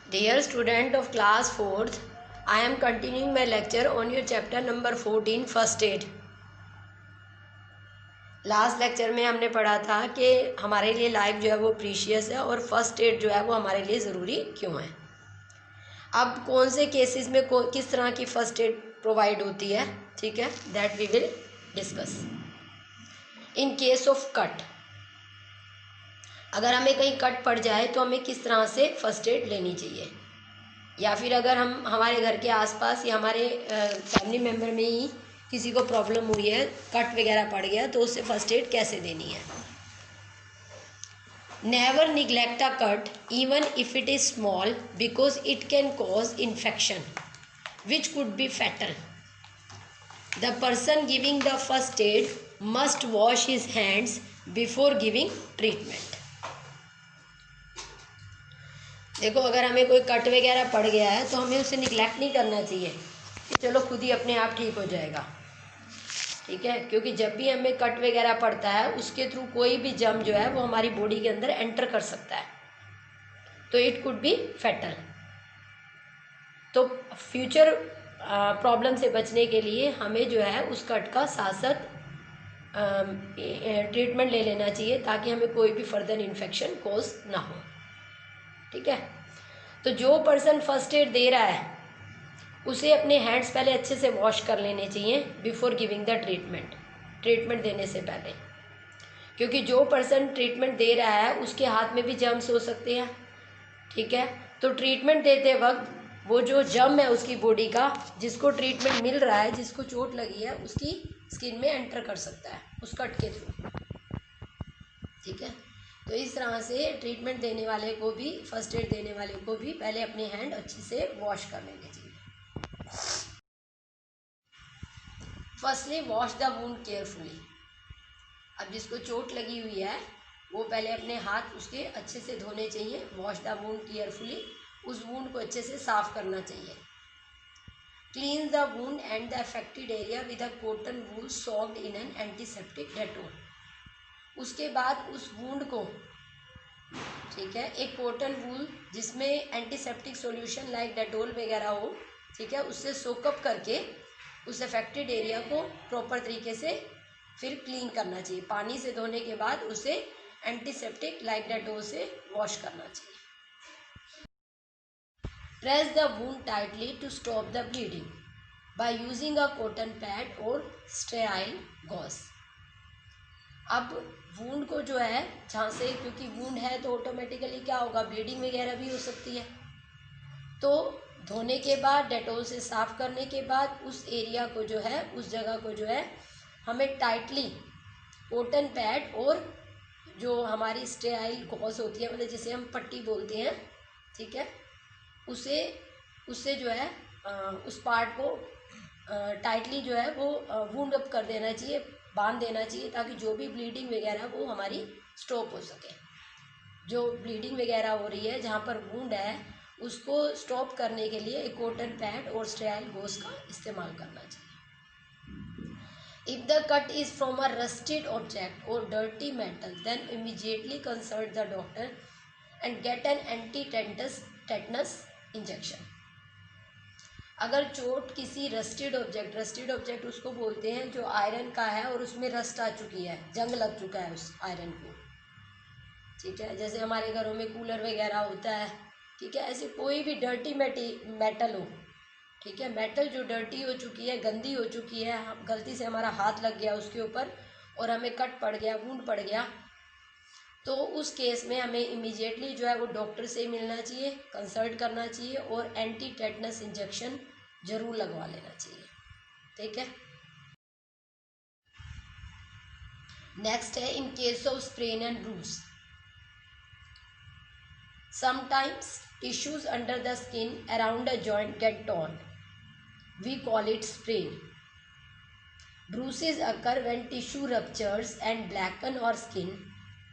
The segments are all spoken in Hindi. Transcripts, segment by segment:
Dear student of class 4th, I am continuing my lecture on your chapter number 14 first aid. Last lecture में हमने पढ़ा था कि हमारे लिए लाइफ जो है वो प्रीशियस है और फर्स्ट एड जो है वो हमारे लिए ज़रूरी क्यों है। अब कौन से केसेस में किस तरह की फर्स्ट एड प्रोवाइड होती है, ठीक है, that we will discuss. In case of cut, अगर हमें कहीं कट पड़ जाए तो हमें किस तरह से फर्स्ट एड लेनी चाहिए, या फिर अगर हम हमारे घर के आसपास या हमारे फैमिली मेम्बर में ही किसी को प्रॉब्लम हुई है, कट वगैरह पड़ गया, तो उससे फर्स्ट एड कैसे देनी है। Never neglect a cut even if it is small because it can cause infection which could be fatal. The person giving the first aid must wash his hands before giving treatment. देखो, अगर हमें कोई कट वगैरह पड़ गया है तो हमें उसे निगलेक्ट नहीं करना चाहिए कि चलो खुद ही अपने आप ठीक हो जाएगा, ठीक है, क्योंकि जब भी हमें कट वगैरह पड़ता है उसके थ्रू कोई भी जर्म जो है वो हमारी बॉडी के अंदर एंटर कर सकता है, तो इट कुड बी फैटल। तो फ्यूचर प्रॉब्लम से बचने के लिए हमें जो है उस कट का साथ साथ ट्रीटमेंट ले लेना चाहिए ताकि हमें कोई भी फर्दर इन्फेक्शन कोज ना हो, ठीक है। तो जो पर्सन फर्स्ट एड दे रहा है उसे अपने हैंड्स पहले अच्छे से वॉश कर लेने चाहिए बिफोर गिविंग द ट्रीटमेंट देने से पहले, क्योंकि जो पर्सन ट्रीटमेंट दे रहा है उसके हाथ में भी जर्म्स हो सकते हैं, ठीक है। तो ट्रीटमेंट देते वक्त वो जो जर्म है उसकी बॉडी का, जिसको ट्रीटमेंट मिल रहा है, जिसको चोट लगी है, उसकी स्किन में एंटर कर सकता है उस कट के थ्रू, ठीक है। तो इस तरह से ट्रीटमेंट देने वाले को भी, फर्स्ट एड देने वाले को भी पहले अपने हैंड अच्छे से वॉश कर लेने चाहिए। Firstly wash the wound carefully. अब जिसको चोट लगी हुई है वो पहले अपने हाथ उसके अच्छे से धोने चाहिए। वॉश द वुंड केयरफुली, उस वुंड को अच्छे से साफ करना चाहिए। Clean the wound and the affected area with a cotton wool socked in an antiseptic Dettol. उसके बाद उस वुंड को, ठीक है, एक कॉटन वूल जिसमें एंटीसेप्टिक सॉल्यूशन लाइक डेटोल वगैरह हो, ठीक है, उससे सोकअप करके उस अफेक्टेड एरिया को प्रॉपर तरीके से फिर क्लीन करना चाहिए। पानी से धोने के बाद उसे एंटीसेप्टिक लाइक डेटोल से वॉश करना चाहिए। Press the wound tightly to stop the bleeding by using a cotton pad और स्टेराइल गॉज। अब वुंड को जो है जहाँ से, क्योंकि वुंड है तो ऑटोमेटिकली क्या होगा, ब्लीडिंग वगैरह भी हो सकती है, तो धोने के बाद डेटोल से साफ करने के बाद उस एरिया को जो है, उस जगह को जो है हमें टाइटली कॉटन पैड और जो हमारी स्टेराइल गॉज होती है, मतलब जिसे हम पट्टी बोलते हैं, ठीक है, उससे जो है उस पार्ट को टाइटली जो है वो वुंड अप कर देना चाहिए, बांध देना चाहिए, ताकि जो भी ब्लीडिंग वगैरह वो हमारी स्टॉप हो सके। जो ब्लीडिंग वगैरह हो रही है जहाँ पर वुंड है उसको स्टॉप करने के लिए एक कॉटन पैड और स्टेराइल गॉज का इस्तेमाल करना चाहिए। If the cut is from a rusted object or dirty metal, then immediately consult the doctor and get an anti-tetanus injection. अगर चोट किसी रस्टेड ऑब्जेक्ट उसको बोलते हैं जो आयरन का है और उसमें रस्ट आ चुकी है, जंग लग चुका है उस आयरन को, ठीक है, जैसे हमारे घरों में कूलर वगैरह होता है, ठीक है, ऐसे कोई भी डर्टी मेटल हो, ठीक है, मेटल जो डर्टी हो चुकी है, गंदी हो चुकी है, गलती से हमारा हाथ लग गया उसके ऊपर और हमें कट पड़ गया, वुंड पड़ गया, तो उस केस में हमें इमीडिएटली जो है वो डॉक्टर से मिलना चाहिए, कंसल्ट करना चाहिए और एंटी टेटनस इंजेक्शन जरूर लगवा लेना चाहिए, ठीक है। नेक्स्ट है in case of sprain and bruise. Sometimes tissues under the skin around a joint get torn. We call it sprain. Bruises occur when tissue ruptures and blacken or skin.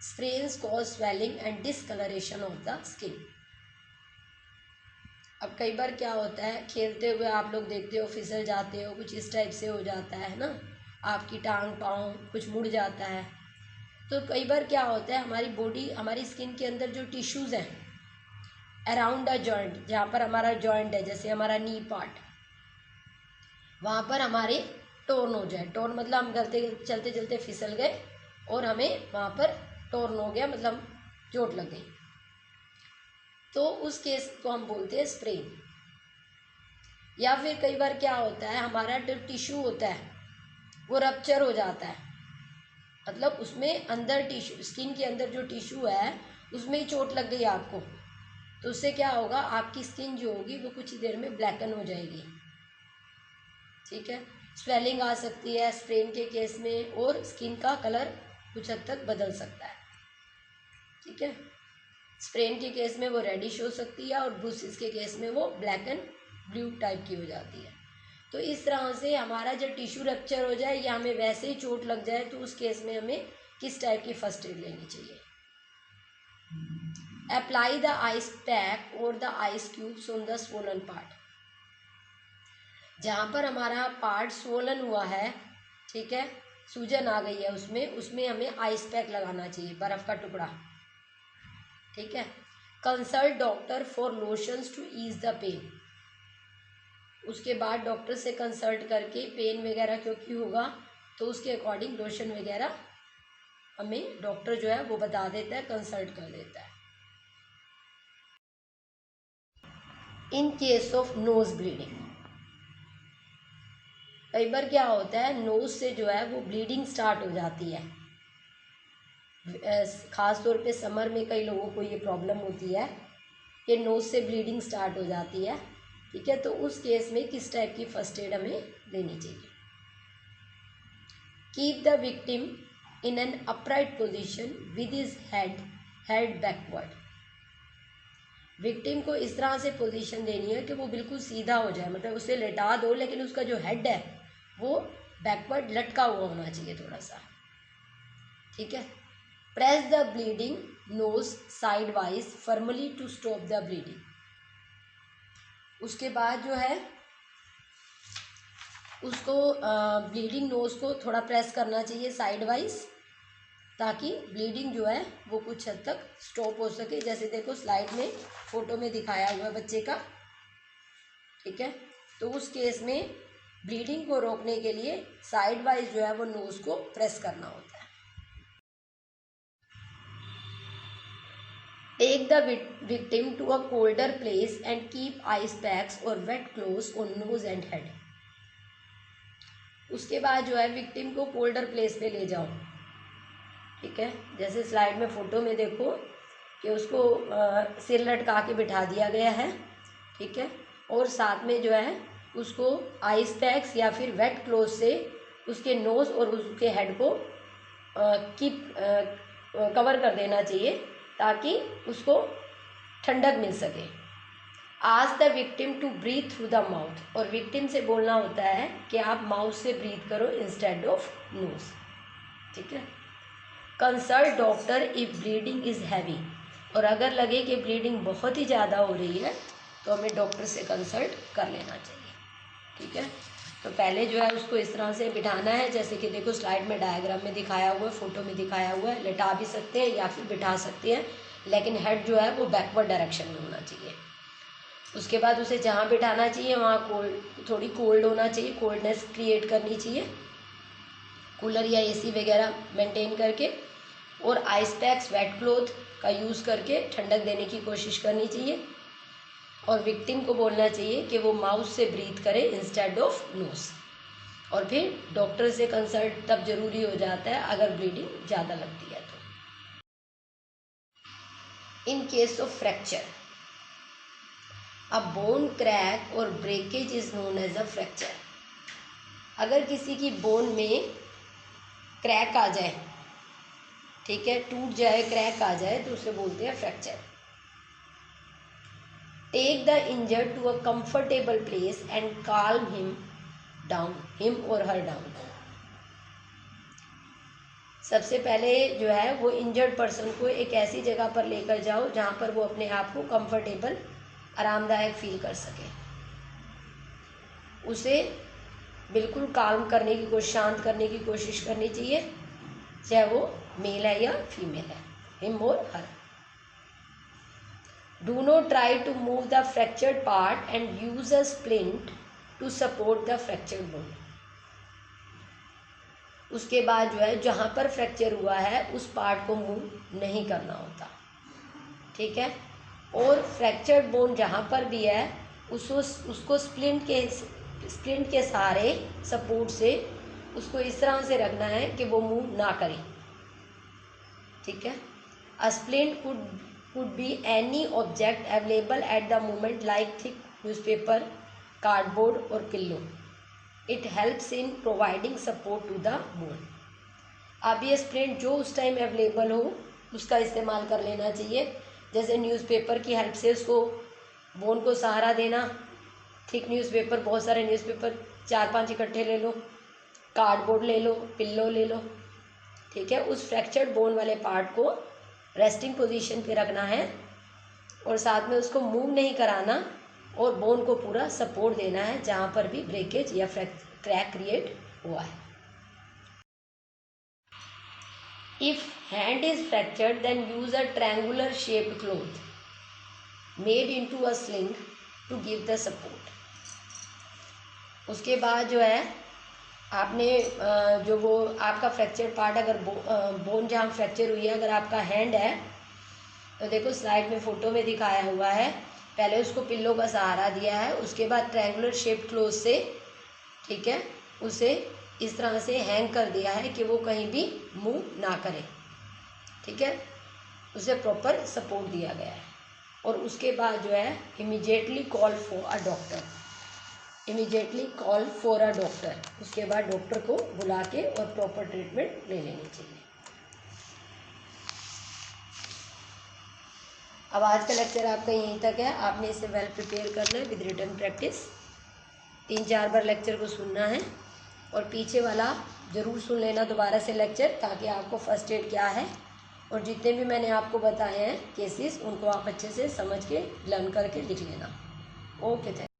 Sprains cause swelling and discoloration of the skin. अब कई बार क्या होता है, खेलते हुए आप लोग देखते हो, फिसल जाते हो, कुछ इस टाइप से हो जाता है ना, आपकी टांग पाँव कुछ मुड़ जाता है, तो कई बार क्या होता है हमारी बॉडी, हमारी स्किन के अंदर जो टिश्यूज़ हैं अराउंड द जॉइंट, जहाँ पर हमारा जॉइंट है, जैसे हमारा नी पार्ट, वहाँ पर हमारे टोर्न हो जाए। टोर्न मतलब हम चलते चलते फिसल गए और हमें वहाँ पर टोर्न हो गया, मतलब चोट लग गई, तो उस केस को हम बोलते हैं स्प्रेन। या फिर कई बार क्या होता है, हमारा जो टिश्यू होता है वो रप्चर हो जाता है, मतलब उसमें अंदर टिश्यू, स्किन के अंदर जो टिश्यू है उसमें ही चोट लग गई आपको, तो उससे क्या होगा, आपकी स्किन जो होगी वो कुछ ही देर में ब्लैकन हो जाएगी। ठीक है, स्वेलिंग आ सकती है स्प्रेन के केस में, और स्किन का कलर कुछ हद तक बदल सकता है। ठीक है, स्प्रेन के केस में वो रेडिश हो सकती है, और ब्रूसिस के केस में वो ब्लैक एंड ब्लू टाइप की हो जाती है। तो इस तरह से हमारा जब टिश्यू रप्चर हो जाए या हमें वैसे ही चोट लग जाए, तो उस केस में हमें किस टाइप की फर्स्ट एड लेनी चाहिए। अप्लाई द आइस पैक और the ice cubes on the swollen part. जहाँ पर हमारा पार्ट स्वोलन हुआ है, ठीक है, सूजन आ गई है उसमें हमें आइस पैक लगाना चाहिए, बर्फ़ का टुकड़ा। ठीक है, consult doctor for lotions to ease the pain. उसके बाद डॉक्टर से कंसल्ट करके पेन वगैरह क्योंकि होगा तो उसके अकॉर्डिंग लोशन वगैरह हमें डॉक्टर जो है वो बता देता है, कंसल्ट कर देता है। In case of nose bleeding, कई बार क्या होता है, नोज से जो है वो ब्लीडिंग स्टार्ट हो जाती है, ख़ास तौर पे समर में कई लोगों को ये प्रॉब्लम होती है कि नोज से ब्लीडिंग स्टार्ट हो जाती है। ठीक है, तो उस केस में किस टाइप की फर्स्ट एड हमें देनी चाहिए। Keep the victim in an upright position with his head backward. Victim को इस तरह से पोजीशन देनी है कि वो बिल्कुल सीधा हो जाए, मतलब उसे लेटा दो लेकिन उसका जो हेड है वो बैकवर्ड लटका हुआ होना चाहिए थोड़ा सा। ठीक है, press the bleeding nose side wise firmly to stop the bleeding. उसके बाद जो है उसको ब्लीडिंग नोज को थोड़ा प्रेस करना चाहिए साइड वाइज, ताकि ब्लीडिंग जो है वो कुछ हद तक स्टॉप हो सके। जैसे देखो स्लाइड में फोटो में दिखाया हुआ है बच्चे का। ठीक है, तो उस केस में ब्लीडिंग को रोकने के लिए साइड वाइज जो है वो नोज को प्रेस करना होता है। Take the victim to a colder place and keep ice packs और wet clothes on nose and head. उसके बाद जो है विक्टिम को कोल्डर प्लेस पे ले जाओ। ठीक है, जैसे स्लाइड में फ़ोटो में देखो कि उसको सिर लटका के बिठा दिया गया है। ठीक है, और साथ में जो है उसको आइस पैक्स या फिर वेट क्लोथ से उसके नोज़ और उसके हेड को कवर कर देना चाहिए, ताकि उसको ठंडक मिल सके। Ask the victim to breathe through the mouth, और विक्टिम से बोलना होता है कि आप माउथ से ब्रीथ करो इंस्टेड ऑफ नोज। ठीक है, consult doctor if bleeding is heavy, और अगर लगे कि ब्लीडिंग बहुत ही ज़्यादा हो रही है तो हमें डॉक्टर से कंसल्ट कर लेना चाहिए। ठीक है, तो पहले जो है उसको इस तरह से बिठाना है, जैसे कि देखो स्लाइड में डायग्राम में दिखाया हुआ है, फ़ोटो में दिखाया हुआ है। लेटा भी सकते हैं या फिर बिठा सकते हैं, लेकिन हेड जो है वो बैकवर्ड डायरेक्शन में होना चाहिए। उसके बाद उसे जहाँ बिठाना चाहिए वहाँ थोड़ी कोल्ड होना चाहिए, कोल्डनेस क्रिएट करनी चाहिए, कूलर या एसी वगैरह मेंटेन करके, और आइस पैक्स वेट क्लोथ का यूज़ करके ठंडक देने की कोशिश करनी चाहिए। और विक्टिम को बोलना चाहिए कि वो माउथ से ब्रीथ करे इंस्टेड ऑफ नोज। और फिर डॉक्टर से कंसल्ट तब जरूरी हो जाता है अगर ब्लीडिंग ज़्यादा लगती है तो। In case of fracture, a bone crack और breakage is known as a fracture. अगर किसी की बोन में क्रैक आ जाए, ठीक है, टूट जाए, क्रैक आ जाए, तो उसे बोलते हैं fracture. Take the injured to a comfortable place and calm him और हर डाउन। सबसे पहले जो है वो इंजर्ड पर्सन को एक ऐसी जगह पर लेकर जाओ जहाँ पर वो अपने आप को कंफर्टेबल, आरामदायक फील कर सके। उसे बिल्कुल काम करने की कोशिश, शांत करने की कोशिश करनी चाहिए, चाहे वो मेल है या फीमेल है, हिम और her. Do not try to move the fractured part and use a splint to support the fractured bone. उसके बाद जो है जहाँ पर फ्रैक्चर हुआ है उस पार्ट को मूव नहीं करना होता, ठीक है। और फ्रैक्चर्ड बोन जहाँ पर भी है उसको स्प्लिंट के सहारे सपोर्ट से उसको इस तरह से रखना है कि वो मूव ना करे, ठीक है। A splint could be any object available at the moment like thick newspaper, cardboard और pillow. It helps in providing support to the bone. अब ये स्प्लिंट जो उस टाइम अवेलेबल हो उसका इस्तेमाल कर लेना चाहिए। जैसे न्यूज़पेपर की हेल्प से उसको बोन को सहारा देना, थिक न्यूज़पेपर, बहुत सारे न्यूज़पेपर 4-5 इकट्ठे ले लो, कार्डबोर्ड ले लो, पिल्लो ले लो, ठीक है। उस फ्रैक्चर्ड बोन वाले पार्ट को रेस्टिंग पोजीशन पे रखना है और साथ में उसको मूव नहीं कराना और बोन को पूरा सपोर्ट देना है जहाँ पर भी ब्रेकेज या क्रैक क्रिएट हुआ है। If hand is fractured, then use a triangular shaped cloth made into a sling to give the support. उसके बाद जो है आपने जो वो आपका फ्रैक्चर पार्ट अगर बोन जहाँ फ्रैक्चर हुई है अगर आपका हैंड है तो देखो स्लाइड में फ़ोटो में दिखाया हुआ है, पहले उसको पिल्लो का सहारा दिया है, उसके बाद ट्रायंगुलर शेप्ड क्लोथ से, ठीक है, उसे इस तरह से हैंग कर दिया है कि वो कहीं भी मूव ना करे, ठीक है। उसे प्रॉपर सपोर्ट दिया गया है। और उसके बाद जो है immediately call for a doctor, उसके बाद डॉक्टर को बुला के और प्रॉपर ट्रीटमेंट ले लेनी चाहिए। अब आज का लेक्चर आपका यहीं तक है। आपने इसे वेल प्रिपेयर करना है विद रिटन प्रैक्टिस। 3-4 बार लेक्चर को सुनना है और पीछे वाला ज़रूर सुन लेना दोबारा से लेक्चर, ताकि आपको फर्स्ट एड क्या है और जितने भी मैंने आपको बताए हैं केसेस उनको आप अच्छे से समझ के लर्न करके लिख लेना। Okay, thank you.